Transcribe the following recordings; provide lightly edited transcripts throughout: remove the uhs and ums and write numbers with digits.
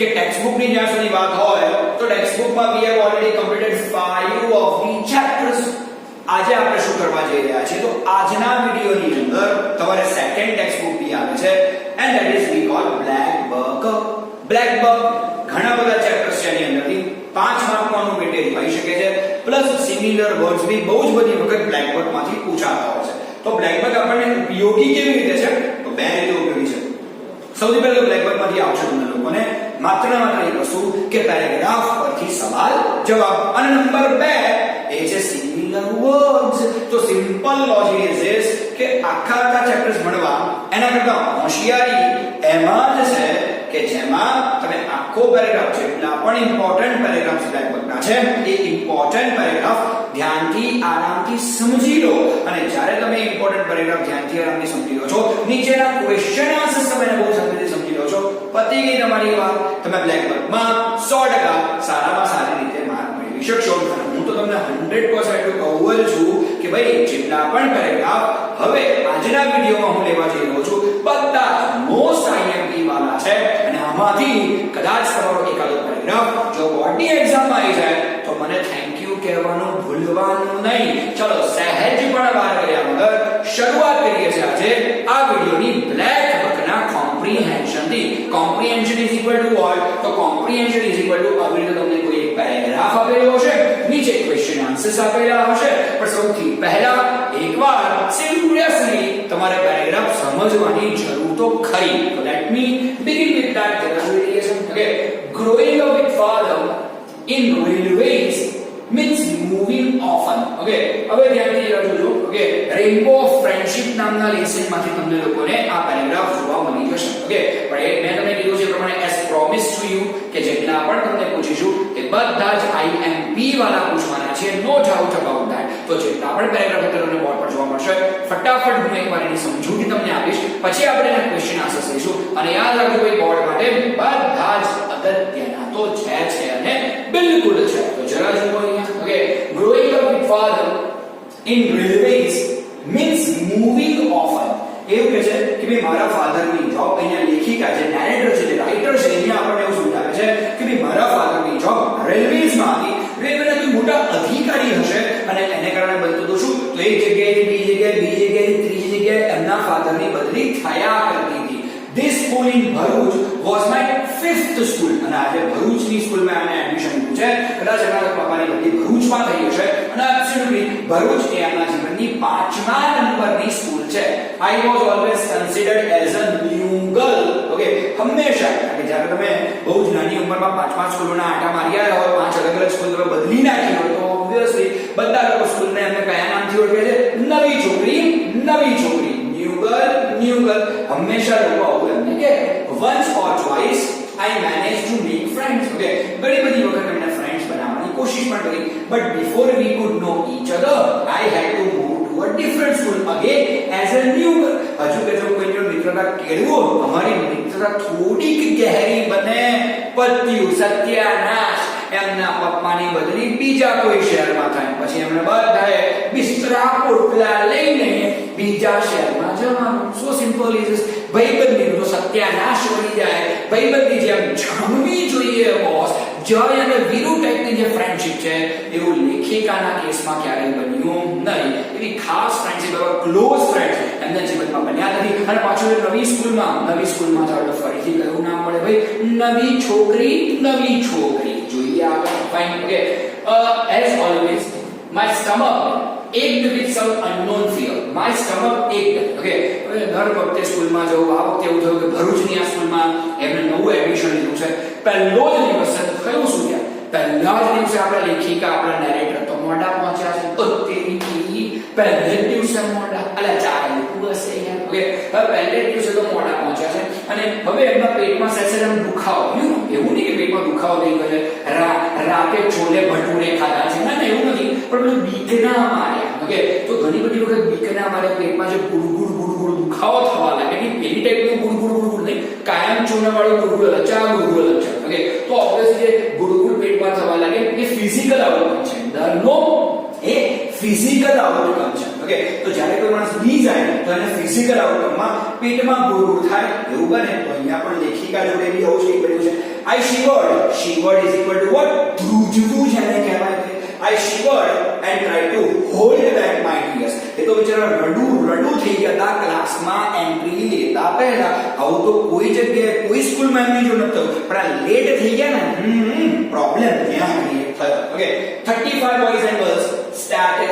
કે ટેક્સ્ટબુક ની જ્યાં સુધી વાત હોય તો ટેક્સ્ટબુકમાં we have already completed 5 of the chapters. આજે આપણે શું કરવા જઈ રહ્યા છીએ તો આજના વિડિયોની અંદર તમારે સેકન્ડ ટેક્સ્ટબુક બી આવે છે and that is we call black book. ઘણા બધા ચેપ્ટર્સ છે એની અંદરથી 5 માર્કનું વેટેજ હોઈ શકે છે પ્લસ સિમિલર વર્ડ્સ બી બહુ જ બધી વખત બ્લેક બોર્ડ માંથી પૂછાતા હોય છે. તો બ્લેક બોર્ડ આપણને ઉપયોગી કેવી રીતે છે તો બે રીતે ઉપયોગી છે. સૌથી પહેલા બ્લેક બોર્ડ માંથી આવશે તમને લોકોને માત્ર ને માત્ર એક વસ્તુ કે પેરેગ્રાફ પરથી સવાલ જવાબ અને નંબર 2 એ છે સિમિલર વર્ડ્સ. તો સિમ્પલ લોજિક ઇઝ ધીસ કે આખા ચેપ્ટર્સ ભણવા એના કરતા હોશિયારી એમાં જ છે કે જેમાં તમે આખો પેરેગ્રાફ જેટલા પણ ઇમ્પોર્ટન્ટ પેરેગ્રાફ્સ બ્લેક બોર્ડના છે એ ઇમ્પોર્ટન્ટ પેરેગ્રાફ ધ્યાનથી આરામથી સમજી લો અને જ્યારે તમે ઇમ્પોર્ટન્ટ પેરેગ્રાફ ધ્યાનથી આરામથી સમજી લો છો નીચેના ક્વેશ્ચન આન્સર્સ તમે બહુ શાંતિથી સમજી લો છો પતી ગઈ તમારી વાત. તમે બ્લેક બોર્ડમાં 100% સારામાં સારી રીતે માર્ક મેળવી શકશો. હું તો તમને 100% એટલું કહું જ છું કે ભાઈ જેટલા પણ પેરેગ્રાફ હવે આજના વિડિયોમાં હું લેવા જઈ રહ્યો છું બધા મોસ્ટ IMP વાળા છે અને આમાંથી કદાચ તમારો એકાદો પેરેગ્રાફ જો બોર્ડની એક્ઝામમાં આવી જાય તો મને થેન્ક યુ કહેવાનું ભૂલવાનું નહીં. ચલો સહેજ પણ વાર કર્યા વગર શરૂઆત કરીએ છીએ આજે આ વિડિયોની બ્લેક બુકના કોમ્પ્રિહેન્શન થી. Comprehension is equal to what તો કોમ્પ્રિહેન્શન ઇઝ ઇક્વલ ટુ આવી રીતે તમને કોઈ એક પેરેગ્રાફ આપેલો હશે નીચે ક્વેશ્ચન આન્સર્સ આપેલા હશે પણ સૌથી પહેલા એકવાર સિરિયસલી તમારે પેરેગ્રાફ સમજવાની જરૂર તો ખરી. Let me begin with that generalization. Okay, growing up with father in railways means moving often. Okay, હવે ધ્યાનથી જોજો. Okay, rainbow of friendship નામના લેસન માંથી તમને લોકોને આ પેરેગ્રાફ જોવા મળી જશે. Okay, પણ મેં તમને કીધું છે પ્રમાણે as promised to you કે જેટલા પણ તમને પૂછીશું એ બધા જ IMP વાળા પૂછવાના છે, નો ડાઉટ અબાઉટ ધેટ. તો જેટલા પણ પેરેગ્રાફ તમને બોર્ડ પર જોવા મળશે ફટાફટ હું એકવાર એની સમજૂતી તમને આપીશ પછી આપણે એના ક્વેશ્ચન આન્સર્સ લઈશું. અને યાદ રાખજો ભાઈ બોર્ડ માટે બધા જ અગત્યના તો છે અને બિલકુલ છે. તો જરા જુઓ અહીંયા. Okay, growing up with father in railways means moving often. એવું કહે છે કે ભાઈ મારા ફાધરની જોબ, અહીંયા લેખિકા છે નેરેટર છે જે રાઇટર છે અહીંયા આપણને એવું સમજાવે છે કે ભાઈ મારા ફાધરની જોબ રેલવેઝમાં હતી. રેલવેના કોઈ મોટા અધિકારી હશે અને એને કારણે બનતું તો શું તો એક જગ્યાએથી બીજી જગ્યાએ ત્રીજી જગ્યાએ એમના ફાધરની બદલી થયા કરતી હતી. This school in Bharuch was my 5th school. અને આજે ભરૂચની સ્કૂલમાં એમને એડમિશન લીધું છે. કદાચ એમના પપ્પાની બદલી ભરૂચમાં થઈ હશે અને એબ્સોલ્યુટલી ભરૂચ એ એમના જીવનની 5મા નંબરની સ્કૂલ છે. I was always considered as a new girl. Okay, હંમેશા કે જ્યારે તમે બહુ જ નાની ઉંમરમાં 5 સ્કૂલોના આંટા માર્યા હોય, 5 અલગ સ્કૂલ તમે બદલી નાખી હોય તો ઓબ્વિયસલી બધા લોકો સ્કૂલને એમને કયા નામથી ઓળખે છે? નવી છોકરી. New girl. હંમેશા લોકો આવું એમને કે once or twice I managed to make friends. Okay, ઘણી બધી વખત એમને ફ્રેન્ડ્સ બનાવવાની કોશિશ પણ કરી but before we could know each other I had to move to a different school again as a new girl. હજુ કે જો કોઈ જોડે મિત્રતા કેળવો અમારી મિત્રતા થોડીક ગહેરી બને પત્યું સત્યાનાશ. એમના પપ્પાની બદલી બીજા કોઈ શહેરમાં થાય પછી એમણે બધાએ બિસ્તરા પોટલા લઈને બીજા શહેરમાં જવાનું. સો સિમ્પલ ઇઝ ભાઈબંધી તો સત્યાનાશ કરી જાય. ભાઈબંધી જેમ જાણવી જોઈએ બોસ જય અને વીરુ ટાઈપની જે ફ્રેન્ડશિપ છે એવું લેખિકાના કેસમાં ક્યારેય બન્યું નહીં. એવી ખાસ ફ્રેન્ડશિપ એવા ક્લોઝ ફ્રેન્ડ એમના જીવનમાં બન્યા નથી. અને પાછું નવી સ્કૂલમાં જાવ તો ફરીથી કયું નામ મળે ભાઈ? નવી છોકરી. જોઈએ આગળ. Fine. Okay, as always my stomach ached with some unknown fear. My stomach ached. Okay, દર વખતે સ્કૂલમાં જવું આ વખતે એવું થયું કે ભરૂચની આ સ્કૂલમાં એમને નવું એડમિશન લીધું છે. પહેલો જ દિવસ કયું શું છે પહેલા જ દિવસે આપણા લેખિકા આપણા નેરેટર તો મોડા પહોંચ્યા છે. પહેલે જ દિવસે મોડા ચાલ્યું હશે યાર. ઓકે, પહેલે જ દિવસે તો મોડા પહોંચ્યા છે અને હવે એમના પેટમાં સેસેરમ દુખાવો. એવું નહીં કે પેટમાં દુખાવો થઈ ગયો છે રાતે છોલે ભટુરે ખાધા છે. ના એવું નથી પણ પેલું બીકના માર્યા. ઓકે, તો ઘણી બધી વખત બીકના માર્યા પેટમાં જે ગુડગુડ દુખાવો થવા લાગે કે પેલી ટાઈપનું ગુડગુડ નહીં કાયમ ચોનાવાળું ગુડગુડ લચા. ઓકે, તો ઓબ્વિયસલી જે ગુડગુડ પેટમાં થવા લાગે એ ફિઝિકલ આઉટકમ છે. દરનો એ ફિઝિકલ આઉટકમ છે. ઓકે, તો જ્યારે કોઈ માણસ બી જાય તો એને ફિઝિકલ આઉટકમમાં પેટમાં ગુડગુડ થાય એવું બને. તો અહીંયા પણ લેખિકા જોડે બી આવું જ બન્યું છે. I shivered. Shivered is equal to what? ધ્રુજવું જેને કહેવાય છે. I shivered and tried to hold back my tears. એ તો બિચારા રડુ થઈ ગયા હતા ક્લાસમાં એન્ટ્રી લેતા પહેલા. આવું તો કોઈ જગ્યાએ કોઈ સ્કૂલમાં એમની જો નતો, પણ આ લેટ થઈ ગયા ને પ્રોબ્લેમ ત્યાં ક્રિએટ થયો. Okay, 35 boys and girls started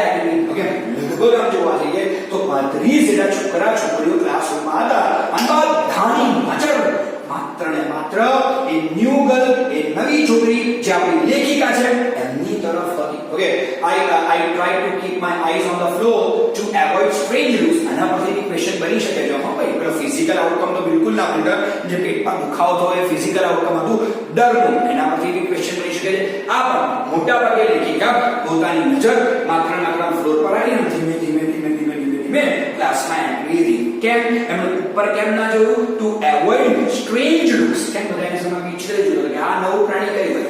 at me. Okay, લગભગ આમ જોવા જઈએ તો 35 જેટલા છોકરા છોકરીઓ ક્લાસરૂમમાં હતા. અને બધાની નજર માત્ર ને માત્ર એ ન્યુ ગર્લ, એ નવી છોકરી જે આપણી લેખિકા છે એમની તરફ હતી. Okay, I tried to keep my eyes on the floor to avoid strange looks. આના પરથી ક્વેશ્ચન બની શકે છે. હા ભાઈ, પેલો ફિઝિકલ આઉટકમ તો બિલકુલ ના ભૂલતા, જે પેટમાં દુખાવો થયો એ ફિઝિકલ આઉટકમ હતું ડરનું. એના પરથી ક્વેશ્ચન બની શકે છે. આ પણ મોટા ભાગે લેખિકા પોતાની નજર માત્ર ફ્લોર પર આવી અને ધીમે ધીમે ક્લાસમાં એન્ટ્રી લીધી. કેમ? એમણે ઉપર કેમ ના જોયું? Two avoid strange looks. કેમ? બધાને સમય વિચારે જોયું કે આ નવું પ્રાણી કઈ હોય.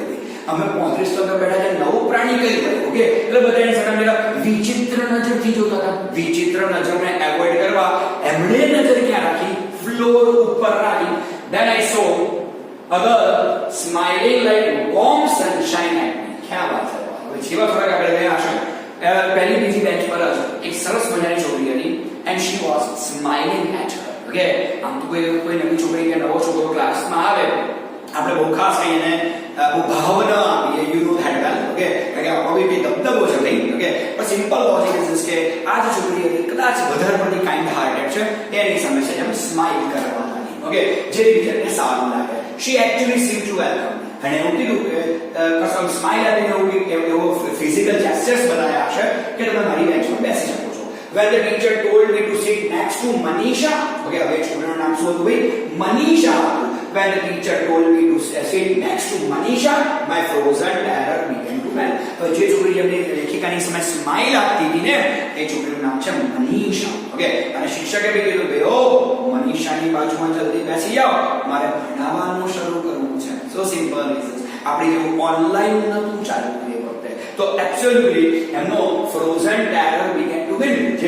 અમે 35 તો બેઠા છે, નવું પ્રાણી કઈ હોય. ઓકે, એટલે બધાને સમય વિચિત્ર નજરથી જોતા હતા. વિચિત્ર નજરને એવોઇડ કરવા એમણે નજર ક્યાં રાખી? ફ્લોર ઉપર રાખી. Then I saw a girl smiling like warm sunshine at me. क्या बात है. હવે જેવા થોડાક આગળ ગયા હશે, પહેલી બીજી બેન્ચ પર જ એક સરસ મજાની છોકરી હતી and she was smiling at her. Okay, આમ તો કોઈ નવી છોકરી કે નવો છોકરો ક્લાસમાં આવે, આપણે બહુ ખાસ કહીને બહુ ભાવ ન આપીએ, you know that well. Okay, કારણ કે આપણો બી દબદબો છે નહીં. ઓકે, પણ સિમ્પલ લોજિક ઇઝ કે આ જે છોકરી હતી કદાચ વધારે પડતી કાઇન્ડ હાર્ટેડ છે, એની સામે છે એમ સ્માઇલ કરવા લાગી. ઓકે, જે બીજાને સારું લાગે. she actually seemed to welcome. અને એવું કીધું કે કસમ સ્માઇલ આપીને એવો ફિઝિકલ જેસ્ચર્સ બનાવ્યા છે કે તમે મારી બેન્ચમાં બેસી શકો છો. When the teacher told me to sit next to Manisha, okay, હવે છોકરીનું નામ શું હતું ભાઈ? Manisha. When the teacher told me to sit next to Manisha, my frozen terror began to melt. હવે જે છોકરી જેમની લેખિકાની સામે સ્માઇલ આપતી હતી ને એ છોકરીનું નામ છે મનીષા. ઓકે, અને શિક્ષકે બી કીધું કે ઓ મનીષાની બાજુમાં જલ્દી બેસી જાઓ, મારે ભણાવવાનું શરૂ કરવું છે. સો સિમ્પલ રીઝન્સ. આપણે જેવું ઓનલાઈન નતું ચાલતું એ વખતે, તો એબ્સોલ્યુટલી એમનો ફ્રોઝન ટેરર બીગન ટુ બિલ્ડ.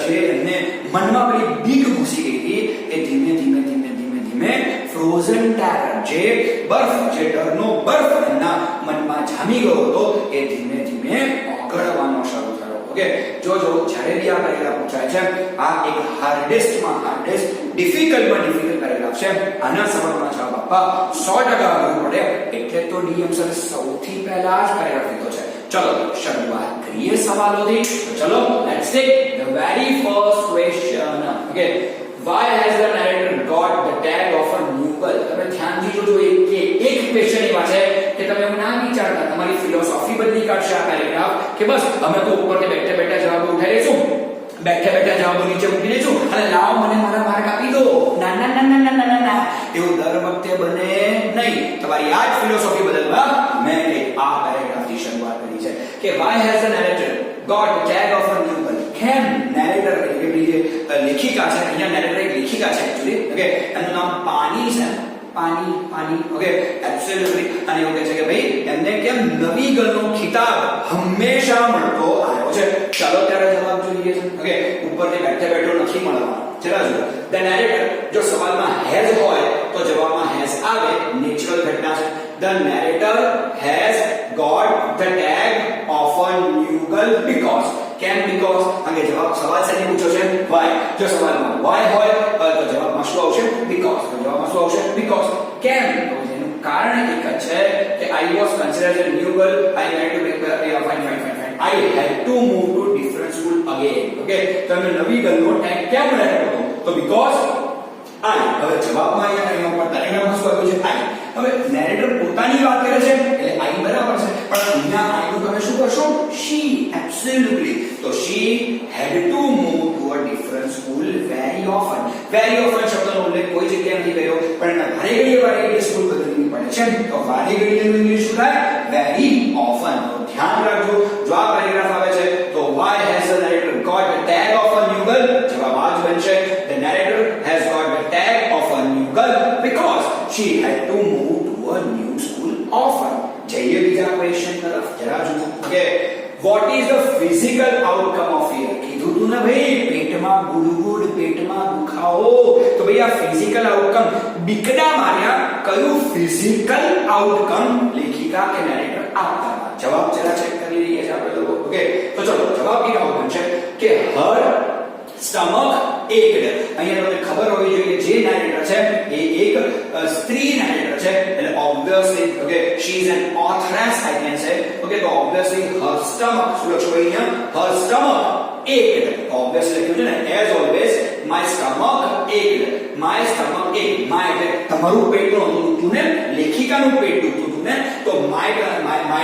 જે એમને મનમાં પેલી બીક ઘૂસી ગઈ હતી એ ધીમે ધીમે ફ્રોઝન ટેરર, જે ડરનો બરફ એમના મનમાં જામી ગયો હતો એ ધીમે ઓગળવાનો શરૂ થયો. ઓકે, જોજો જ્યારે બી આ પેરેગ્રાફ પૂછાય છે, આ એક હાર્ડેસ્ટમાં હાર્ડેસ્ટ, ડિફિકલ્ટમાં ડિફિકલ્ટ પેરેગ્રાફ છે. આના સવાલનો જવાબ આપવા 100% આવવું પડે. એટલે તો ડીએમ સર સૌથી પહેલા જ પેરેગ્રાફ લીધો છે. ચલો શરૂઆત કરીએ સવાલોથી. તો ચલો let's take the very first question. Okay, why has the narrator got the tag of a new girl? તમે ધ્યાનથી જોજો, એક ક્વેશ્ચન એવા છે કે તમે એવું ના વિચારતા તમારી ફિલોસોફી બદલી કાઢશે આ પેરેગ્રાફ કે બસ અમે તો ઉપરથી બેઠા જવાબો ઉઠાઈ લઈશું, બેઠા જવાબો નીચે મૂકી દઈશું અને લાવ મને મારા માર્ક આપી દો. ના, એવું દર વખતે બને નહીં. તમારી આ જ ફિલોસોફી બદલવા મેં આ પેરેગ્રાફથી શરૂઆત કરી છે કે why has the narrator got the tag of a new girl? કેમ નેરેટર એટલે જે લેખિકા છે, અહીંયા નેરેટર એક લેખિકા છે એક્ચ્યુઅલી. ઓકે, એનું નામ પાની છે. પાની. Okay, absolutely. અને એવું કહે છે કે ભાઈ એમને કેમ નવી ગર્લનો ખિતાબ હંમેશા મળતો આવ્યો છે. ચાલો ત્યારે જવાબ જોઈએ છે. ઓકે, ઉપરથી બેઠો નથી મળવાનો. જરા જો ધ નેરેટર, જો સવાલમાં હેઝ હોય તો જવાબમાં હેઝ આવે, નેચરલ ઘટના છે. The narrator has got the tag of a new girl because. કેમ? બીકોઝ. અને જવાબ સવાલ સાથે પૂછ્યો છે why. જો સવાલમાં why હોય તો જવાબમાં શું આવશે? બીકોઝ. તો જવાબમાં શું આવશે? બીકોઝ. કેમ? તો એનું કારણ એક જ છે કે I was considered a new girl. I had to fine. I had to move to different school again. Okay, તો અમે નવી ગર્લનો ટેગ કેમ બનાવ્યો હતો? તો બીકોઝ I. હવે જવાબમાં અહીંયા પડતા એનામાં શું આવ્યું છે? I. હવે નેરેટર પોતાની વાત કરે છે એટલે I બરાબર છે, પણ અહીંયા I નું તમે શું કરશો? She. Absolutely. તો she had to move to a different school very often. Very often શબ્દનો ઉલ્લેખ કોઈ જગ્યાએ નથી કર્યો, પણ વારે ઘડીએ સ્કૂલ બદલવી પડે છે. તો વારે ઘડીએનું ઇંગ્લિશ શું થાય? Very often. તો ધ્યાન રાખજો, જો આ પેરેગ્રાફ આવે છે તો why has the narrator got the tag of a new girl? જવાબ આ જ બનશે. The narrator has got the tag of a new girl because she had to move to a new school often. જઈએ બીજા question તરફ. જરા જુઓ. Okay, what is the physical outcome of fear? કીધું તું ને ભાઈ, પેટમાં ગુડગુડ, પેટમાં દુખાવો, તો ભાઈ આ ફિઝિકલ આઉટકમ બીકડા માર્યા કયું ફિઝિકલ આઉટકમ લેખિકા કે નેરેટર આપતા? જવાબ જરા ચેક કરી લઈએ છે આપણે લોકો. ઓકે, તો ચલો જવાબ કેવો બનશે કે હર સ્ટમક એકડ. અહીંયા તમને ખબર હોવી જોઈએ જે નેરેટર છે એ એક સ્ત્રી નેરેટર છે એટલે obviously okay she is an authoress I can say. okay, તો obviously her stomach શું લખશો અહીંયા? her stomach ached. obviously લખ્યું છે ને as always my stomach ached. my stomach ached. my એટલે તમારું પેટ દુખતું ને લેખિકાનું પેટ દુખતું ને તો my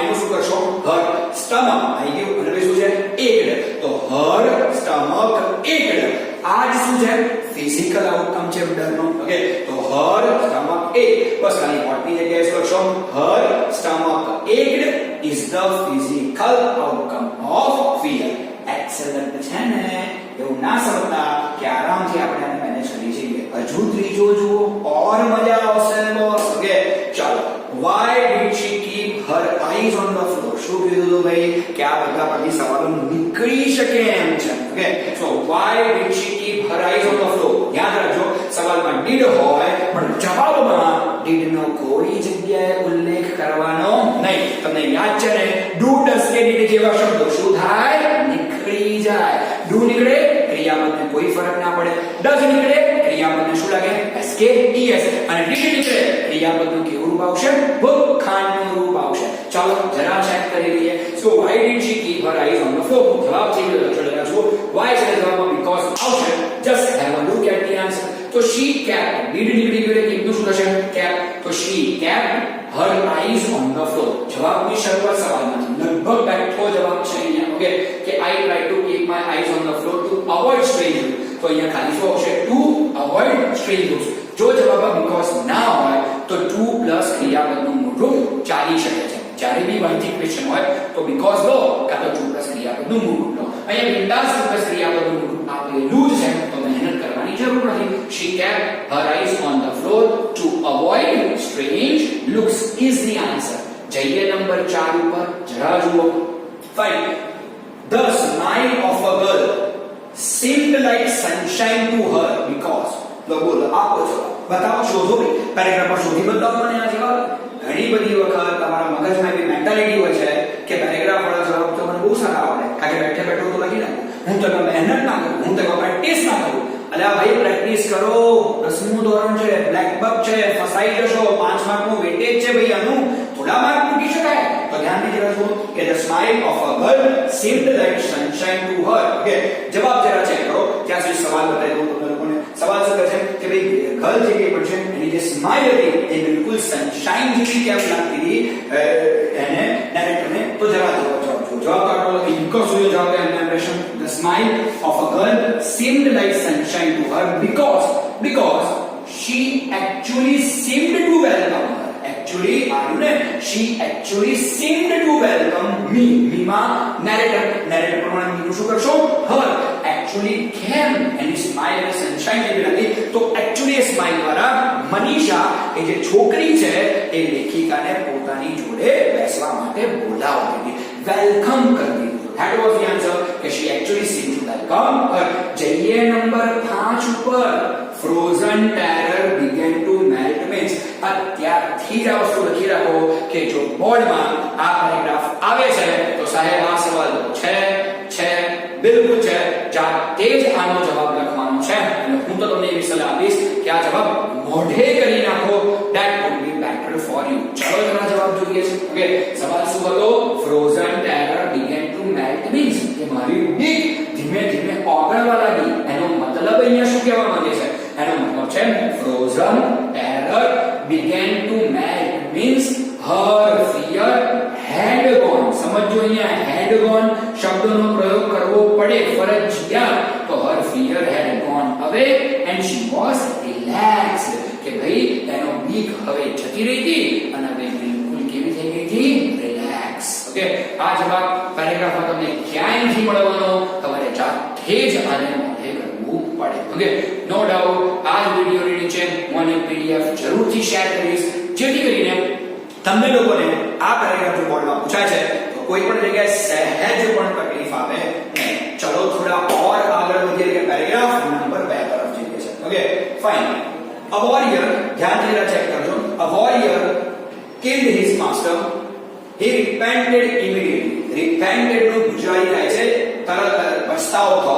નું શું કરશો? her stomach આવી ગયું અને પછી શું છે? ached. તો her stomach ached. आज શું છે? ફિઝિકલ આઉટકમ છે ડરનો. ઓકે, તો હર સ્ટમક એક, બસ ખાલી વોટની જગ્યાએ શું લખશો? Her stomach ached is the physical outcome of fear. Excellent છે ને? એવું ના સમજતા કે આરામથી આપણે આને મેનેજ કરી શકીએ. હજુ ત્રીજો જુઓ ઓર મજા આવશે બોસ. ઓકે, ચાલો. why did she keep her eyes on the floor? શું કીધું ભાઈ કે આ બધા પરથી સવાલો નીકળી શકે એમ છે. Okay, so why did she keep her eyes on the floor? યાદ રાખજો સવાલમાં did હોય પણ જવાબમાં did નો કોઈ જગ્યાએ ઉલ્લેખ કરવાનો નહીં. તમને યાદ છે ને do does કે did જેવા શબ્દો શું થાય? નીકળી જાય. do નીકળે ક્રિયાપદને કોઈ ફરક ના પડે. does નીકળે ક્રિયાપદને શું લાગે? s k es. અને did નીકળે ક્રિયાપદનું કેવું રૂપ આવશે? ભૂતકાળનું રૂપ આવશે. ચાલો જરા ચેક કરી લઈએ. so why did she keep her eyes on the floor? જવાબ છે લખેલા જુઓ. why છે જવાબમાં because આવશે. just have a look at the answer. તો she kept did નીકળી ગયો એટલે કેવું શું થશે? kept. તો she kept her eyes on the floor. જવાબની શરૂઆત સવાલમાંથી લગભગ બેઠો જવાબ છે અહીંયા. ઓકે, કે I try to keep my eyes on the floor to avoid strange looks. તો અહીંયા ખાલી શું આવશે? to avoid strange looks. જો જવાબમાં because ના હોય તો to પ્લસ ક્રિયાપદનું મૂળ રૂપ ચાલી શકે છે. જ્યારે બી વાંચિક ક્વેશ્ચન હોય તો because લો કાં તો to પ્લસ ક્રિયાપદનું મૂળ રૂપ લો. અહીંયા બિંદાસ to પ્લસ ક્રિયાપદનું મૂળ રૂપ આપેલું જ છે તો મહેનત કરવાની જરૂર નથી. she kept her eyes on the floor to avoid strange looks is the answer. જઈએ નંબર 4 ઉપર જરા જુઓ. fine. the smile of a girl seemed like sunshine to her because લો બોલો આપો જવાબ બતાવો શોધો ભાઈ પેરેગ્રાફ પર શોધી બતાવો મને આ જવાબ. ઘણી બધી વખત તમારા મગજમાં એવી મેન્ટાલિટી હોય છે કે પેરેગ્રાફ વાળા જવાબ તો મને બહુ સારા આવડે કારણ કે બેઠે બેઠો તો લખી નાખું. હું તો મહેનત ના કરું, હું તો પ્રેક્ટિસ ના કરું. અલ્યા ભાઈ પ્રેક્ટિસ કરો. 10મું ધોરણ છે, બ્લેક બક છે, ફસાઈ જશો. 5 માર્કનું વેટેજ છે ભાઈ આનું. થોડા માર્ક મૂકી શકાય. તો ધ્યાનથી જરા જુઓ કે the smile of a girl seemed like sunshine to her. Okay, જવાબ જરા ચેક કરો. ત્યાં સુધી સવાલ બતાવી દઉં તમને લોકોને. સવાલ શું કહે છે કે ભાઈ ગર્લ જે કે પણ છે એની જે સ્માઈલ હતી એ બિલકુલ સનશાઇન જેવી કેમ લાગતી હતી એને નેરેટરને. તો જરા જવાબ કાઢો. ઇનકો સુયો જવાબ है narration. the smile of a girl seemed like sunshine to her because she actually seemed to welcome her. actually she actually seemed to welcome me. માં narrator પ્રમાણે મીનું શું કરશો? her actually came and smile and sunshine જેવી લાગી. તો actually એ smile દ્વારા મનીષા એ જે છોકરી છે એ લેખિકાને પોતાની જોડે બેસવા માટે બોલાવતી હતી, વેલકમ કરતી હતી. that was the answer કે she actually seemed to welcome her. જઈએ નંબર 5 ઉપર. frozen terror began to melt means અત્યારથી જ આ વસ્તુ લખી રાખો કે જો બોર્ડમાં આ પેરેગ્રાફ આવે છે તો સાહેબ આ સવાલ છે બિલકુલ છે. જાતે જ આનો જવાબ લખવાનો છે અને હું તો તમને એવી સલાહ આપીશ કે આ જવાબ મોઢે કરી નાખો. that would be better for you. ચલો જરા જવાબ જોઈએ છે. ઓકે, સવાલ શું હતો? frozen terror began to melt means કે મારી બીક ધીમે ધીમે ઓગળવા લાગી. એનો મતલબ અહીંયા શું કહેવા માંગે છે? એનો મતલબ છે frozen terror began to melt means her fear had gone. સમજો અહીંયા had gone શબ્દનો પ્રયોગ કરવો પડે ફરજિયાત. તો her fear had gone away and she was relaxed. કે ભાઈ એનો બીક હવે જતી રહી હતી અને હવે બિલકુલ કેવી થઈ ગઈ હતી? રિલેક્સ. ઓકે, આ જવાબ પેરેગ્રાફમાં તમને ક્યાંય નથી મળવાનો. તમારે જાતે જ આને મોઢે કરવું પડે. ઓકે, નો ડાઉટ આ વિડિયોની નીચે હું એક પીડીએફ જરૂરથી શેર કરીશ જેથી કરીને તમને લોકોને આ પેરેગ્રાફ જો બોર્ડમાં પૂછાય છે તો કોઈ પણ જગ્યાએ સહેજ પણ તકલીફ આવે નહીં. ચલો થોડા ઓર આગળ વધીએ કે પેરેગ્રાફ ફાઇન. A warrior, ધ્યાનથી જરા ચેક કરજો. A warrior killed his master. He repented immediately. Repented નું ગુજરાતી થાય છે તરત પછતાવો થવો.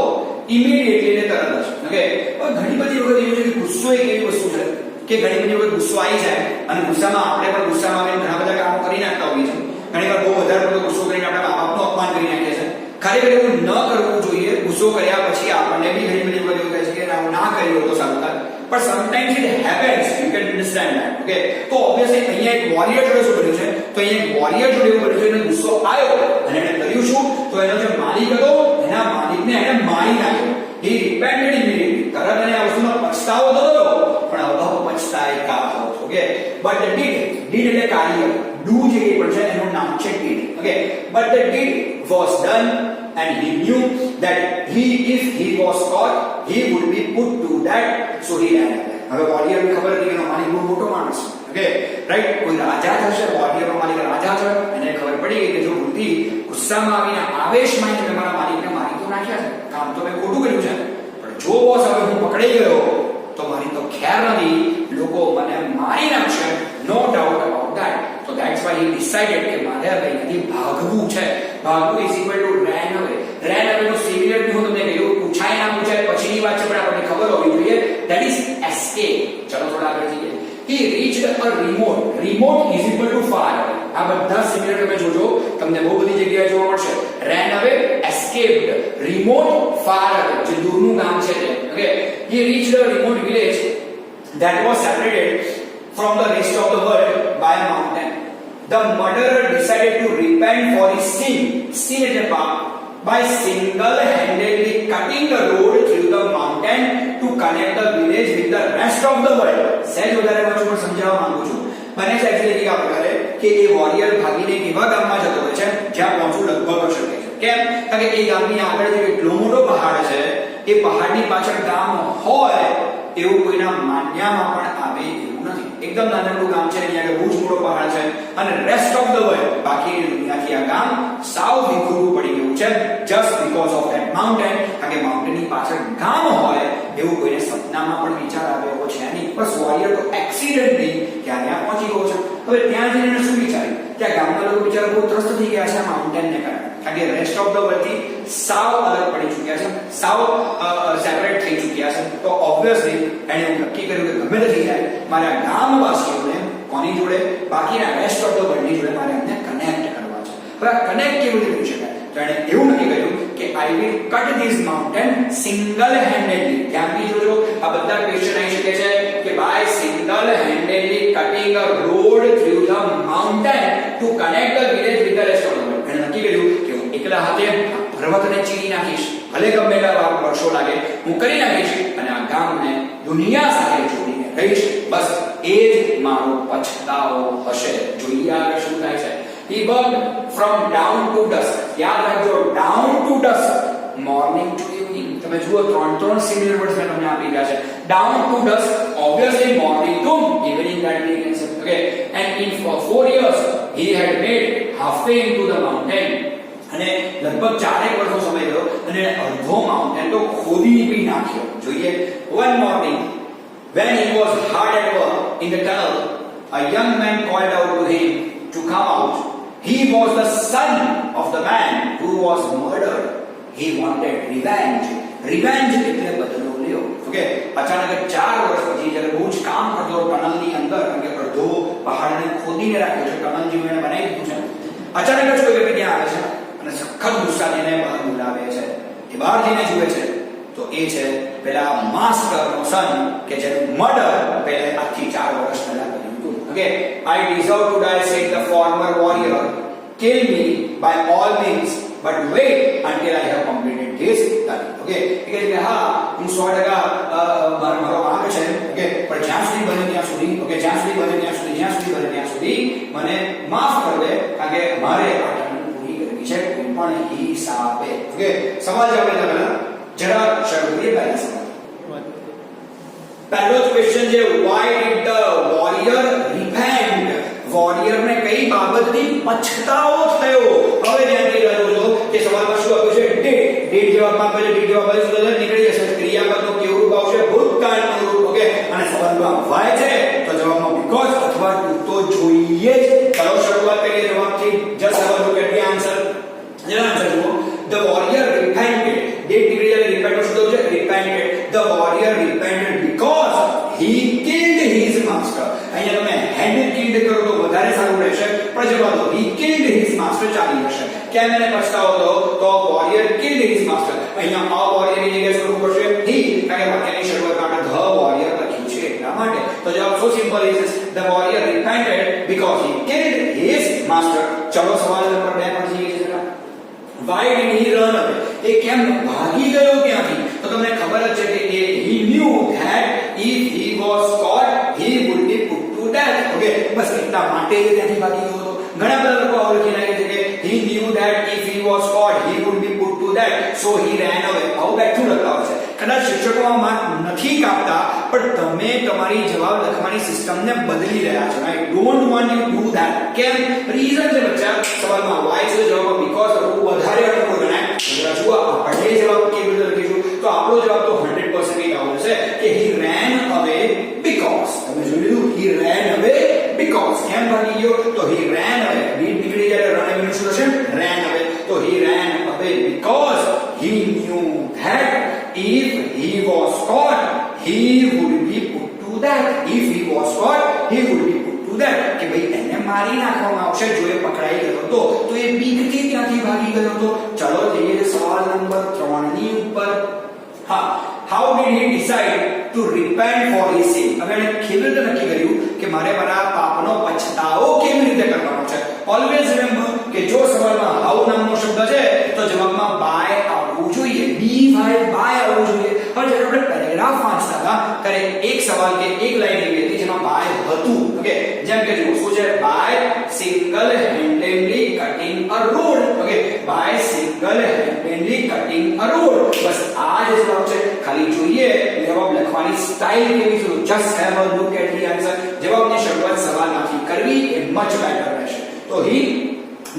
Immediately ને તરત જ. ઓકે. હવે ઘણી બધી વખત એવું છે કે ગુસ્સો એક એવી વસ્તુ છે કે ઘણી બધી વખત ગુસ્સો આવી જાય અને ગુસ્સામાં આપણે પણ ગુસ્સામાં આવીને ઘણા બધા કામો કરી નાખતા હોઈએ છીએ. ઘણી વાર બહુ વધારે પડતો ગુસ્સો કરીને આપણા મા-બાપનું અપમાન કરી નાખીએ છીએ. ખરેખર એવું ન કરવું જોઈએ. ગુસ્સો કર્યા પછી આપણને બી ઘણી બધી વખત એવું થાય છે કે ના કરી હોય તો સારું થાય. But sometimes it happens. You can understand that. Okay. તો obviously અહીંયા એક વોરિયર જોડે શું બન્યું છે? તો અહીંયા એક વોરિયર જોડે એવું બન્યું છે એને ગુસ્સો આવ્યો અને એને કર્યું શું? તો એનો જે માલિક હતો એના માલિકને એને મારી નાખ્યો. He repented immediately. તરત એને આ વસ્તુનો પછતાવો થતો પણ અપછતાય કાતો. Okay. But the deed એટલે કાર્ય. Do જે કંઈ પણ છે એનું નામ છે deed. Okay. But the deed was done and he knew that if he was caught he would be put to that, so he ran away. હવે વોરિયરને ખબર હતી કે એનો માલિક બહુ મોટો માણસ છે. Okay right. કોઈ રાજા થશે, વોરિયરનો માલિક રાજા છે, એને ખબર પડી ગઈ કે જો વૃદ્ધિ ગુસ્સામાં આવીને આવેશમાં મેં મારા માલિકને મારી તો નાખ્યા છે, કામ તો મેં ખોટું કર્યું છે, પણ જો બોસ હવે હું પકડાઈ ગયો તો મારી તો ખેર નથી, લોકો મને મારી નાખશે. No doubt about that. So that's why he decided કે મારે હવે અહીંથી ભાગવું છે. ભાગવું is equal to ran away. ran away no similar બી હું તમને કહ્યું, પૂછાય ના પૂછાય પછીની વાત છે પણ આપણને ખબર હોવી જોઈએ. That is escape. ચલો થોડા આગળ જઈએ. He reached a remote is equal to far. આ બધા સિમિલર તમે જોજો, તમને બહુ બધી જગ્યાએ જોવા મળશે. ran away, escaped, remote, far away, જે દૂરનું ગામ છે તે. Okay. He reached a remote village that was separated from the rest of the world by a mountain. The murderer decided to repent for his sin એટલે પાપ, by single-handedly cutting the road through the mountain to connect the village with the rest of the world. સહેજ વધારે વાંચું પણ સમજાવવા માંગુ છું. બને છે એક્ચ્યુઅલી આ પ્રકારે કે એ વોરિયર ભાગીને એવા ગામમાં જતો હોય છે જ્યાં પહોંચવું લગભગ અશક્ય છે. કેમ? કારણ કે એ ગામની આગળ જે એટલો મોટો પહાડ છે, એ પહાડની પાછળ ગામ હોય એવું કોઈના માન્યામાં પણ આવે એવું નથી. એકદમ નાનકડું ગામ છે, અહીંયા આગળ બહુ જ મોટો પહાડ છે અને રેસ્ટ ઓફ ધ વર્લ્ડ બાકીની દુનિયાથી આ ગામ સાવ વિખૂરું પડી ગયું છે just because of that mountain. કારણ કે માઉન્ટેનની પાછળ ગામ હોય એવું કોઈને સપનામાં પણ વિચાર આવે એવો છે નહીં. બસ વોરિયર તો એક્સિડન્ટલી ત્યાં પહોંચી ગયો છે. હવે ત્યાં જઈને શું વિચાર્યું કે આ ગામના લોકો બિચારા બહુ ત્રસ્ત થઈ ગયા છે આ માઉન્ટેનને કારણે, કારણ કે રેસ્ટ ઓફ ધ વર્લ્ડ થી સાવ અલગ પડી ચૂક્યા છે, સાવ સેપરેટ થઈ ચૂક્યા છે. તો ઓબ્વિયસલી એણે એવું નક્કી કર્યું કે ગમે તે થઈ જાય મારે આ ગામવાસીઓને કોની જોડે, બાકીના રેસ્ટ ઓફ ધ વર્લ્ડની જોડે મારે એમને કનેક્ટ કરવા છે. હવે આ કનેક્ટ કેવી રીતે કરી શકાય? તો એણે એવું નક્કી કર્યું કે I will cut this mountain single handedly. ધ્યાનથી જોજો, આ બધા ક્વેશ્ચન આવી શકે છે કે by single handedly cutting a road through the mountain to connect the village with the rest of the world. એણે નક્કી કર્યું કે હું એકલા હાથે પર્વતને ચીરી નાખીશ, ભલે ગમે એટલા વર્ષો લાગે, હું કરી નાખીશ અને આ ગામને દુનિયા સાથે જોડીને રહીશ. બસ એ જ મારો પછતાવો હશે. જોઈએ આગળ શું થાય છે. He worked from dawn to dusk. યાદ રાખજો, dawn to dusk, morning to evening. તમે જુઓ ત્રણ સિમિલર વર્ડ્સ મેં તમને આપી રહ્યા છે. dawn to dusk, obviously morning to evening that we can say. Okay. And in 4 years he had made halfway into the mountain. અને લગભગ 4 વર્ષનો સમય ગયો અને અડધો માઉન્ટેન તો ખોદી બી નાખ્યો. જોઈએ. One morning when he was hard at work in the tunnel, a young man called out to him to come out. He was the son of the man who was murdered. He wanted revenge. Revenge એટલે બદલો લ્યો. Okay. અચાનક 4 વર્ષ પછી જ્યારે બહુ જ કામ કરતો ટનલની અંદર, કારણ કે અડધો પહાડને ખોદીને રાખ્યો છે, ટનલ જેવું એને બનાવી દીધું છે, અચાનક જ કોઈ વ્યક્તિ ત્યાં આવે છે અને સખત ગુસ્સાથી એને બહાર બોલાવે છે. એ બહાર જઈને જુએ છે તો એ છે પેલા માસ્ટરનો સન કે જેનું મર્ડર પહેલા આજથી 4 વર્ષ પહેલા કર્યું હતું. Okay, I deserve to die, said the former warrior. Kill me by all means, but wait until I have completed this study. Okay, એટલે હા હું 100% મારો વાંક છે. ઓકે, પણ જ્યાં સુધી બને ત્યાં સુધી, ઓકે, જ્યાં સુધી બને ત્યાં સુધી મને માફ કરવે, કારણ કે મારે આ ટર્ન પૂરી કરવી છે કોઈ પણ હિસાબે. ઓકે, સવાલ જવાબ લેતા પહેલા જરા શરૂ કરીએ પહેલા સવાલ. પહેલો જ ક્વેશ્ચન છે, why did the warrior repent? Warrior ને કઈ બાબતથી પછતાવો થયો? હવે ધ્યાનથી રાખજો કે સવાલમાં શું આપ્યું છે? did જવાબમાં આપણે did જવાબ બાજુ નીકળી જશે. ક્રિયાપદનું કેવું રૂપ આવશે? ભૂતકાળનું રૂપ. ઓકે, અને સવાલમાં why છે તો જવાબમાં because અથવા to તો જોઈએ જ. ચાલો શરૂઆત કરીએ જવાબથી. just have a look at the answer. જેનો આન્સર જુઓ. The warrior repented. Date નીકળી જાય repent નો શબ્દ છે repented. The warrior repented because he killed his master. અહીંયા તમે had killed કરો તો વધારે સારું રહેશે, પણ જવાબ દો he killed his master ચાલી જશે. કેમ એને પછતાવો તો warrior killed his master. અહીંયા a warrior ની જગ્યાએ શું પડશે he, કારણ કે વાક્યની શરૂઆતમાં આપણે the warrior લખ્યું છે એટલા માટે. તો જવાબ so simple is the warrior repented because he killed his master. ચલો સવાલ નંબર 2 પર જઈએ છીએ. why did he run away? એ કેમ ભાગી ગયો ત્યાંથી? તો તમને ખબર જ છે કે he knew that if he was caught he would be put to death. okay, બસ એટલા માટે જ ત્યાંથી ભાગી ગયો હતો. ઘણા બધા લોકો આવું લખી નાખે છે કે he knew that if he was caught he would be put to death so he ran away. આવું બેઠું લખતા હોય છે. કદાચ શિક્ષકો આ માર્ક નથી કાપતા, પણ તમે તમારી જવાબ લખવાની સિસ્ટમને બદલી રહ્યા છો. I don't want you to do that. કેમ? રીઝન છે બચ્ચા. સવાલમાં why છે, જવાબમાં because લખવું વધારે અનુકૂળ ગણાય. જરા જુઓ આપણે જવાબ કેવી રીતે લખીશું તો આપણો જવાબ તો 100% આવશે કે he ran away because. તમે જોઈ લીધું he ran away because. કેમ ભાગી ગયો તો he ran away. ડીડ નીકળી જાય run away નું શું થશે ran away. તો he ran away because he knew that if he was caught he would be put to death. if he was caught he would be put to death. કે ભાઈ એને મારી નાખવામાં આવશે જો એ પકડાઈ ગયો તો એ બીકથી ત્યાંથી ભાગી ગયો તો. ચલો જઈએ સવાલ નંબર 3 ની ઉપર. હા, how did he decide to repent for his sin? હવે એને કેવી રીતે નક્કી કર્યું કે મારે મારા પાપનો પછતાવો કેવી રીતે કરવાનો છે? ઓલવેઝ રિમેમ્બર કે જો સવાલમાં how નામનો શબ્દ છે તો જવાબમાં by આવવું જોઈએ. by આવવું જોઈએ. હવે જ્યારે આપણે પેરેગ્રાફ વાંચતા હતા ત્યારે એક સવાલ કે એક લાઈન એવી હતી જેમાં by હતું. ઓકે, જેમ કે જુઓ શું છે by single handedly cutting a road. Okay, by single handedly cutting a road. બસ આ જ જવાબ છે. ખાલી જોઈએ જવાબ લખવાની સ્ટાઇલ કેવી છે. just have a look at the answer. જવાબની શરૂઆત સવાલમાંથી કરવી એ much better રહેશે. તો he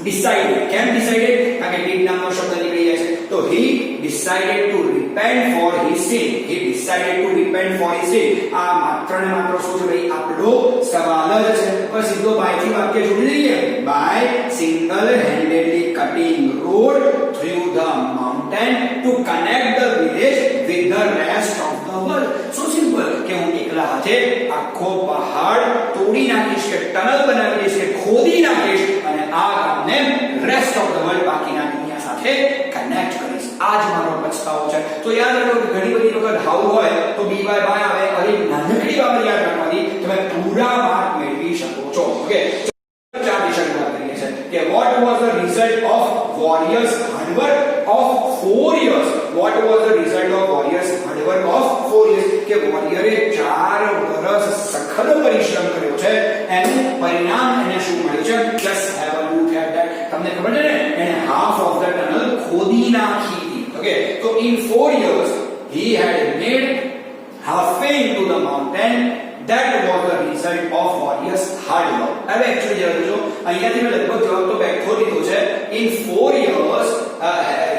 decided. કેમ decided? કારણ કે did નામનો શબ્દ નીકળી જાય છે. તો he decided to repent for his sin. he decided to repent for his sin. આ માત્ર ને માત્ર શું છે ભાઈ આપણો સવાલ જ છે. પર સીધો by થી વાક્ય જોડી દઈએ. by single handedly cutting road through the mountain to connect the village with the rest of the world. so simple કે હું એકલા હાથે આખો પહાડ તોડી નાખીશ કે ટનલ બનાવી દઈશ કે ખોદી નાખીશ અને આ ગામને રેસ્ટ ઓફ ધ વર્લ્ડ બાકીના દુનિયા સાથે કનેક્ટ કરીશ. આ જ મારો પછતાવો છે. તો યાદ રાખો કે ઘણી બધી વખત હાઉ હોય તો by આવે. અને નાનકડી બાબત યાદ રાખવાથી તમે પૂરા માર્ક મેળવી શકો છો. ઓકે, ચાલી શરૂઆત કરીએ છીએ કે what was the result of warriors hard work of 4 years? what was the result of warriors hard work of 4 years? કે વોરિયરે 4 વર્ષ સખત પરિશ્રમ કર્યો છે, એનું પરિણામ એને શું મળ્યું છે? just have a look at that. તમને ખબર છે ને એને half of the tunnel ખોદી નાખી હતી. ઓકે, તો in 4 years he had made halfway into the mountain. that was the result of warriors hard work. હવે એક્ચ્યુઅલી જરા જોજો અહીંયાથી મેં લગભગ જવાબ તો બેઠો લીધો છે. in 4 years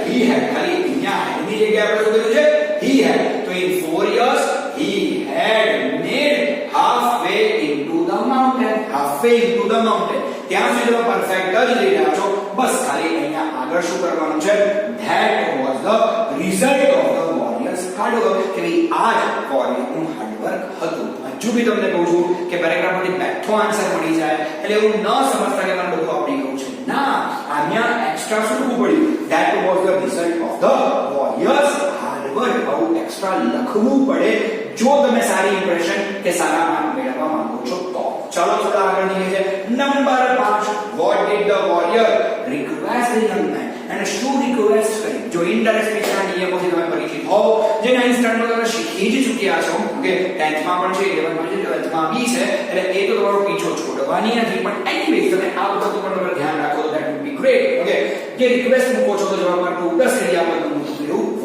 he had, ખાલી અહીંયા એની જગ્યાએ આપણે શું કર્યું છે he had. તો in 4 years he had made halfway into the mountain. halfway into the mountain. ત્યાં સુધી તમે પરફેક્ટ જ લઈ રહ્યા છો. બસ ખાલી અહીંયા આગળ શું કરવાનું છે? that was the result of the warriors hard work. કે ભાઈ આ જ વોરિયરનું હાર્ડ વર્ક હતું. હજુ બી તમને કહું છું કે પેરેગ્રાફમાંથી બેઠો આન્સર મળી જાય એટલે એવું ન સમજતા કે મને બધું આવડી ગયું છે. ના, અહીંયા એક્સ્ટ્રા શું લખવું પડ્યું? that was the result of the warriors hard work. આવું એક્સ્ટ્રા લખવું પડે જો તમે સારી ઇમ્પ્રેશન કે સારા માર્ક મેળવવા માંગો છો તો. ચાલો થોડા આગળ નીકળીએ છીએ. Number 5, what did the warrior request the young man? અને શું રિક્વેસ્ટ કરી? જો ઇન્ડાયરેક્ટ સ્પીચના નિયમોથી તમે પરિચિત હો, જે 9th સ્ટાન્ડર્ડ તમે શીખી જ ચૂક્યા છો. ઓકે, 10th માં પણ છે, 11th માં છે, 12th માં બી છે, એટલે એ તો તમારો પીછો છોડવાની નથી. પણ એનીવેઝ તમે આ વખત પર ધ્યાન રાખો તો that would be great. Okay, જે રિક્વેસ્ટ મૂકો છો તો જવાબમાં 2 પ્લસ કરી આપવાનું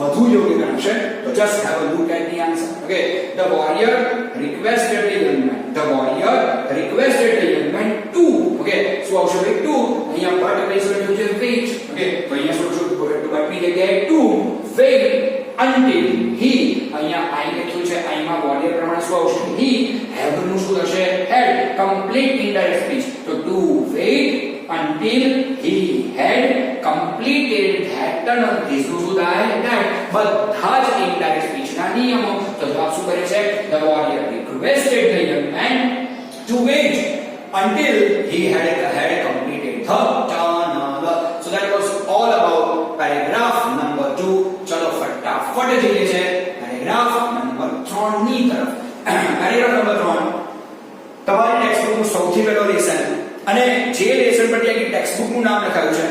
વધુ યોગ્ય ગણશે. તો just have a look at the answer. Okay, the warrior requested the young man. the warrior requested the young man to. Okay, શું આવશે ભાઈ? to. અહીંયા બટ પ્લેસ કર્યું છે wait. ઓકે, તો અહીંયા શું બટ ની જગ્યાએ to wait until he. અહીંયા I લખ્યું છે આઈમાં વોલિયર પ્રમાણે શું આવશે he have નું શું થશે had complete indirect speech તો to wait until he had completed that tunnel this નું શું થાય that બધા જ indirect speech ના નિયમો તો જવાબ શું કરે છે the warrior requested the young man to wait until he had completed the tunnel so that was all about paragraph number 2 ચલો ફટાફટ જઈએ છે પેરેગ્રાફ નંબર 3 ની તરફ પેરેગ્રાફ નંબર 3 તમારી ટેક્સ્ટબુક નું સૌથી પહેલો લેસન અને જે લેસન પર ત્યાં ટેક્સ્ટબુક નું નામ લખાયું છે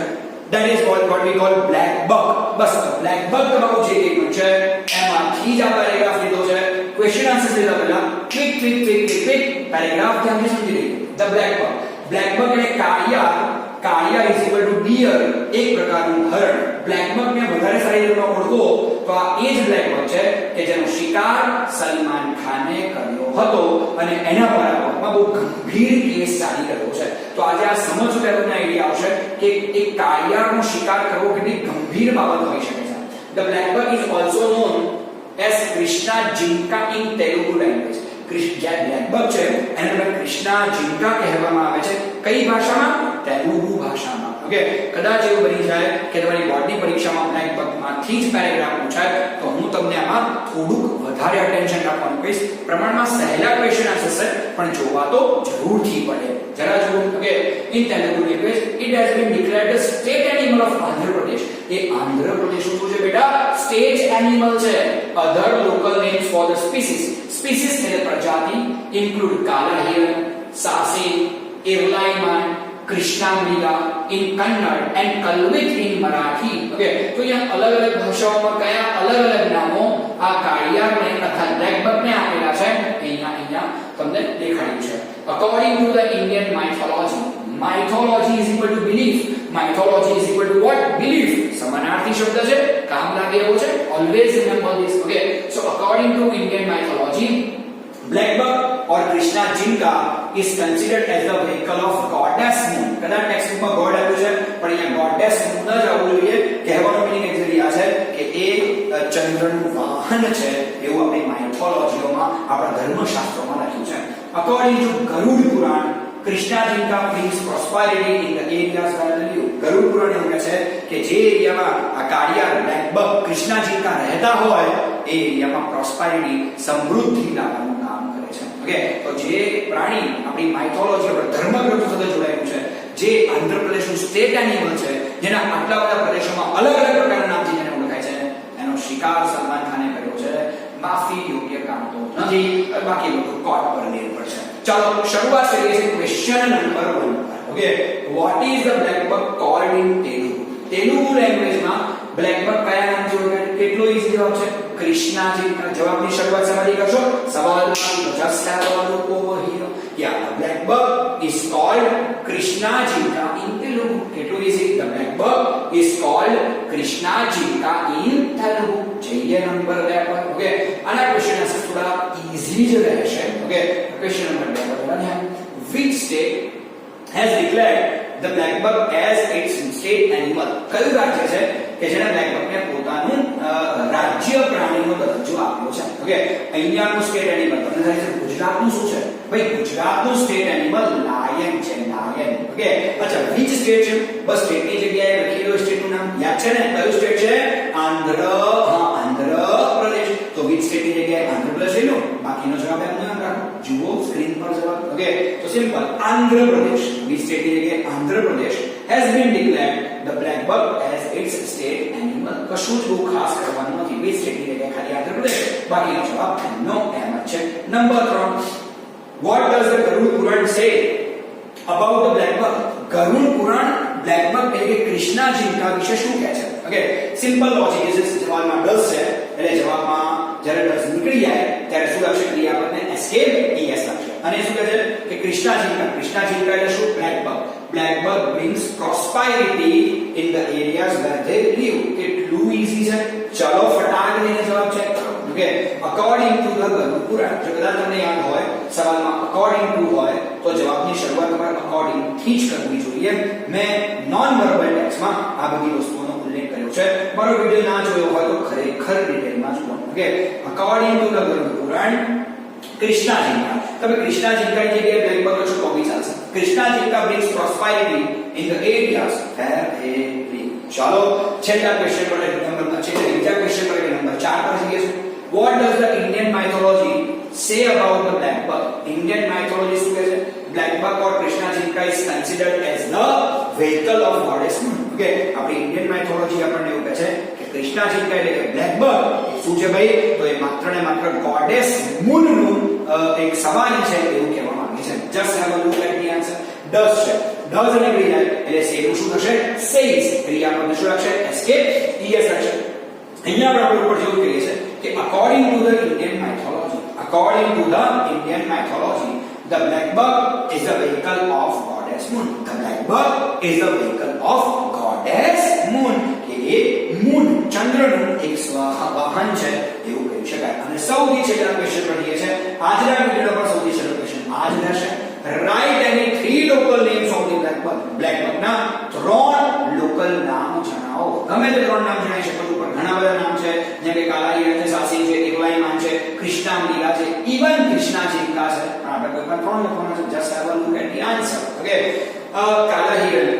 that is what we call black book bus black book તમારું જે કઈ છે એમાંથી જ આ પેરેગ્રાફ લીધો છે ક્વેશ્ચન આન્સર લીધા પહેલા ક્વિક પેરેગ્રાફ ધ્યાનથી સમજી લઈએ the black book એટલે કાળિયા is equal to deer એક પ્રકારનું હરણ બ્લેક બક ને વધારે સારી રીતે ઓળખો તો આ એ જ બ્લેક બક છે કે જેનો શિકાર સલમાન ખાને કર્યો હતો અને એના પર આપવામાં બહુ ગંભીર કેસ ચાલી રહ્યો છે તો આજે આ સમજવું ત્યારે તમને આઈડિયા આવશે કે એક કાળિયાનો શિકાર કરવો કેટલી ગંભીર બાબત હોઈ શકે છે the black buck is also known as krishna jinka in telugu language જે બ્લેક બક છે એને આપણે કૃષ્ણા જિંકા કહેવામાં આવે છે કઈ ભાષામાં તેલુગુ ભાષામાં ઓકે કદાચ એવું બની જાય કે તમારી બોર્ડની પરીક્ષામાં બ્લેક બકમાંથી જ પેરેગ્રાફ પૂછાય તો હું તમને આમાં થોડુંક વધારે અટેન્શન રાખવાનું કહીશ પ્રમાણમાં સહેલા ક્વેશ્ચન આન્સર છે પણ જોવા તો જરૂરથી પડે જરા જુઓ okay in Telugu language it has been declared the state animal of Andhra Pradesh એ આંધ્ર પ્રદેશ શું છે બેટા સ્ટેટ એનિમલ છે other local names for the species species એટલે પ્રજાતિ include કાલા હિરણ સાસી એરલાઈમાન krishnamriga in Kannada and Kalvit in Marathi okay તો અહીંયા અલગ અલગ ભાષાઓમાં કયા અલગ અલગ નામો આ કાળિયાને અથવા બ્લેક બક ને આપેલા છે અહીંયા તમને દેખાડ્યું છે according to the Indian mythology is equal to belief mythology is equal to what belief સમાનાર્થી શબ્દ છે કામ લાગે એવો છે always remember this okay so according to Indian mythology black buck or krishna jinka is considered as the vehicle of goddess moon કદાચ textbook માં God આપ્યું છે પણ અહીંયા goddess moon જ આવવું જોઈએ કહેવાનો મીનિંગ એક્ઝેક્ટલી આ છે કે એ ચંદ્રનું વાહન છે એવું આપણી માઇથોલોજીઓમાં આપણા ધર્મશાસ્ત્રોમાં લખ્યું છે according to Garuda Purana Krishna Jinka brings prosperity in the areas where they live. ગરુડ પુરાણ એવું કહે છે કે જે એરિયામાં આ કાળિયા બ્લેક બક કૃષ્ણા જીંકા રહેતા હોય એ એરિયામાં પ્રોસ્પેરિટી સમૃદ્ધિ લાવવાનું કામ કરે છે ઓકે તો જે પ્રાણી આપણી માઇથોલોજી પર ધર્મગ્રંથો સાથે જોડાયેલું છે જે આંધ્રપ્રદેશનું સ્ટેટ એનિમલ છે જેના આટલા બધા પ્રદેશોમાં અલગ અલગ પ્રકારના નામથી જેને ઓળખાય છે એનો શિકાર સલમાન ખાને કર્યો છે માફી યોગ્ય કામ તો નથી બાકી બધું કોર્ટ પર નિર્ભર છે ચાલો શરૂઆત કરીએ છીએ question number 1 okay what is the black buck cold in Telugu લેંગ્વેજમાં બ્લેક બક કયા નામથી ઓળખાય કેટલો ઈઝી જવાબ છે કૃષ્ણા જીંકા જવાબની શરૂઆત શેમાંથી કરશો સવાલમાં just have a look over here yeah the black buck is called Krishna jinka in Telugu કેટલું easy the black buck is called Krishna jinka in Telugu જઈએ નંબર 2 પર ઓકે આના ક્વેશ્ચન આન્સર થોડા ઈઝી જ રહેશે ઓકે ક્વેશ્ચન નંબર 2 પર which state has declared the black buck as its state animal કયું રાજ્ય છે કે જેને બ્લેક બક ને પોતાનું રાજ્ય પ્રાણીનો દરજ્જો આપ્યો છે ઓકે અહીંયાનું સ્ટેટ એનિમલ તમને થાય છે ગુજરાતનું શું છે ભાઈ ગુજરાતનું સ્ટેટ એનિમલ લાયન છે લાયન ઓકે અચ્છા which state છે બસ સ્ટેટની જગ્યાએ લખેલું સ્ટેટનું નામ યાદ છે ને કયું સ્ટેટ છે આંધ્ર પ્રદેશ તો which સ્ટેટની જગ્યાએ આંધ્ર પ્રદેશ લેલું બાકીનો જવાબ એમને યાદ રાખો જુઓ સ્ક્રીન પર જવાબ ઓકે તો સિમ્પલ આંધ્ર પ્રદેશ which સ્ટેટની જગ્યાએ Andhra Pradesh has been declared the black buck as its state animal કશું જ બહુ ખાસ કરવાનું નથી which સ્ટેટની જગ્યાએ ખાલી આંધ્ર પ્રદેશ બાકીનો જવાબ એમનો એમ જ છે number 3 what does the Garud Puran say about the black buck Garuda Purana black buck એટલે કે કૃષ્ણા જીંકા વિશે શું કહે છે ઓકે સિમ્પલ લોજિક ઇઝ જવાબમાં ડઝ છે એટલે જવાબમાં જ્યારે ડઝ નીકળી જાય ત્યારે શું લાગશે ક્રિયાપદને એસ્કેપ es લાગશે અને શું કહે છે કે કૃષ્ણા જીંકા એટલે શું black buck brings prosperity in the areas where they live કેટલું ઈઝી છે ચલો ફટાક દઈને જવાબ ચેક કરો okay according to the Garud Puran જો કદાચ તમને યાદ હોય સવાલમાં according to હોય તો જવાબની શરૂઆત તમારે according થી જ કરવી જોઈએ મેં નોન વર્બલ ટેક્સ્ટમાં આ બધી વસ્તુઓનો ઉલ્લેખ કર્યો જરૂર છે. મારો વિડિયો ના જોયો હોય તો ખરેખર ડિટેલમાં જુઓ. ઓકે, અકોર્ડિંગ ટુ ધ ગરુડ પુરાણ કૃષ્ણા ઝિંકા, તમે કૃષ્ણા ઝિંકાની જગ્યાએ બ્લેક બક લખશો તો બી ચાલશે. Krishna ઝિંકા brings prosperity in the areas where they live. ચાલો છેલ્લા ક્વેશ્ચન પર નંબર છે, બીજા ક્વેશ્ચન પર નંબર 4 પર જઈએ છીએ. What does the Indian mythology say about the black buck? Indian mythology શું કહે છે? Black buck or Krishna Jinka is considered as the vehicle of goddess moon. Okay, આપણી Indian mythology આપણને એવું કહે છે કે Krishna Jinka એટલે કે black buck શું છે ભાઈ? તો એ માત્ર ને માત્ર goddess moon નું એક સવારી છે એવું કહેવામાં આવે છે. Just have a look at the answer. Does છે, does અને ક્રિયા એટલે સેનું શું થશે? says. ક્રિયાપદ શું લાગશે? s કે es લાગશે. અહીંયા આપણે ઉપર જેવું કહીએ છે કે according to the Indian mythology, the black buck is the vehicle of goddess moon. The black buck is the vehicle of goddess moon. કે એ moon ચંદ્રનું એક વાહન છે એવું કહી શકાય. અને સૌથી છેલ્લા ક્વેશ્ચન પર જઈએ છે. આજના વિડિયોનો પર સૌથી છેલ્લો ક્વેશ્ચન આજ રહેશે. Write any 3 local names of the black buck. black buck ના 3 લોકલ નામ જણાવો. ગમે તે 3 નામ જણાવી શકો છો, પણ ઘણા બધા નામ છે જેમ કે કાલા હિરણ છે, સાસી છે, એકલાઈમાન છે, કૃષ્ણા મલીલા છે, ઇવન કૃષ્ણા ઝિંકા છે. પણ આપણે કોઈ પણ 3 લખવાના છે. Just have a look at the answer. Okay, કાલા હિરણ,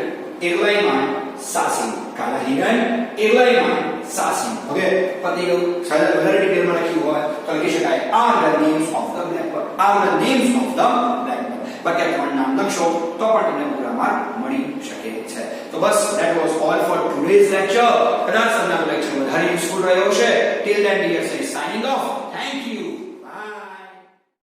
એકલાઈમાન, સાસી. કાલા હિરણ, એકલાઈમાન, સાસી. ઓકે, પતી ગયું. સાહેબ વધારે ડિટેલમાં લખ્યું હોય તો લખી શકાય are the names of the black buck. are the names of the black buck. બાકી આ 3 નામ લખશો તો પણ તમને પૂરા માર્ક મળી શકે છે. તો બસ that was all for today's lecture. કદાચ તમને આ લેક્ચર વધારે યુઝફુલ રહ્યો છે. till then dear, signing off. Thank you.